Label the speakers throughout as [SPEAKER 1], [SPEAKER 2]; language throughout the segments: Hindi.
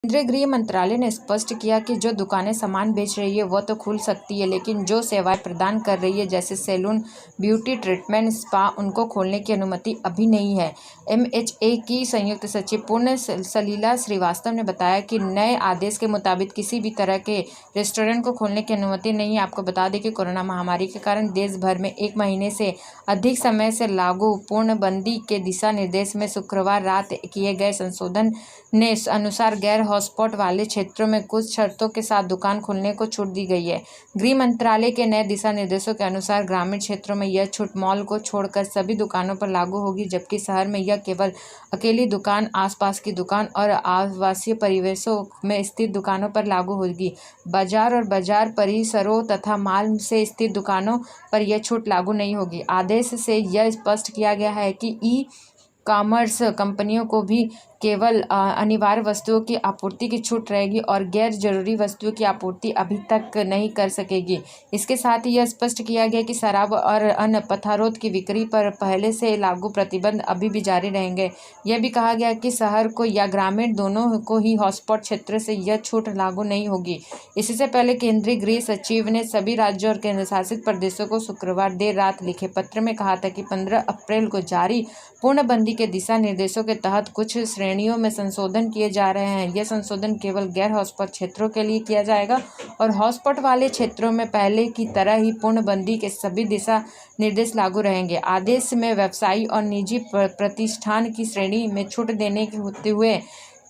[SPEAKER 1] केंद्रीय गृह मंत्रालय ने स्पष्ट किया कि जो दुकानें सामान बेच रही है वह तो खुल सकती है, लेकिन जो सेवाएं प्रदान कर रही है जैसे सैलून, ब्यूटी ट्रीटमेंट, स्पा, उनको खोलने की अनुमति अभी नहीं है। एमएचए की संयुक्त सचिव पुण्य सलीला श्रीवास्तव ने बताया कि नए आदेश के मुताबिक किसी भी तरह के रेस्टोरेंट को खोलने की अनुमति नहीं है। आपको बता दें कि कोरोना महामारी के कारण देश भर में 1 महीने से अधिक समय से लागू पूर्णबंदी के दिशा निर्देश में शुक्रवार रात किए गए संशोधन ने अनुसार गैर हॉटस्पॉट वाले क्षेत्रों में कुछ शर्तों के साथ दुकान खोलने को छूट दी गई है। गृह मंत्रालय के नए दिशा निर्देशों के अनुसार ग्रामीण क्षेत्रों में यह छूट मॉल को छोड़कर सभी दुकानों पर लागू होगी, जबकि शहर में यह केवल अकेली दुकान, आसपास की दुकान और आवासीय परिवेशों में स्थित दुकानों पर लागू होगी। बाजार और बाजार परिसरों तथा मॉल से स्थित दुकानों पर यह छूट लागू नहीं होगी। आदेश से यह स्पष्ट किया गया है कि ई-कॉमर्स कंपनियों को भी केवल अनिवार्य वस्तुओं की आपूर्ति की छूट रहेगी और गैर जरूरी वस्तुओं की आपूर्ति अभी तक नहीं कर सकेगी। इसके साथ ही यह स्पष्ट किया गया कि शराब और अन्य पदार्थों की बिक्री पर पहले से लागू प्रतिबंध अभी भी जारी रहेंगे। यह भी कहा गया कि शहर को या ग्रामीण दोनों को ही हॉटस्पॉट क्षेत्र से यह छूट लागू नहीं होगी। इससे पहले केंद्रीय गृह सचिव ने सभी राज्यों और केंद्रशासित प्रदेशों को शुक्रवार देर रात लिखे पत्र में कहा था कि 15 अप्रैल को जारी पूर्णबंदी के दिशा निर्देशों के तहत कुछ श्रेणियों में संशोधन किए जा रहे हैं। यह संशोधन केवल गैर हॉटस्पॉट क्षेत्रों के लिए किया जाएगा और हॉटस्पॉट वाले क्षेत्रों में पहले की तरह ही पूर्णबंदी के सभी दिशा निर्देश लागू रहेंगे। आदेश में व्यवसायी और निजी प्रतिष्ठान की श्रेणी में छूट देने के होते हुए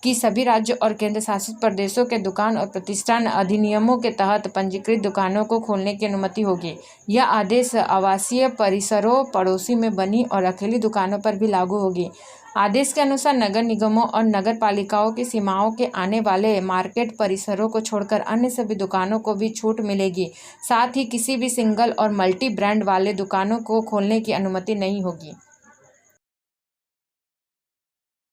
[SPEAKER 1] कि सभी राज्यों और केंद्र शासित प्रदेशों के दुकान और प्रतिष्ठान अधिनियमों के तहत पंजीकृत दुकानों को खोलने की अनुमति होगी। यह आदेश आवासीय परिसरों, पड़ोसी में बनी और अकेली दुकानों पर भी लागू होगी। आदेश के अनुसार नगर निगमों और नगर पालिकाओं की सीमाओं के आने वाले मार्केट परिसरों को छोड़कर अन्य सभी दुकानों को भी छूट मिलेगी। साथ ही किसी भी सिंगल और मल्टी ब्रांड वाले दुकानों को खोलने की अनुमति नहीं होगी।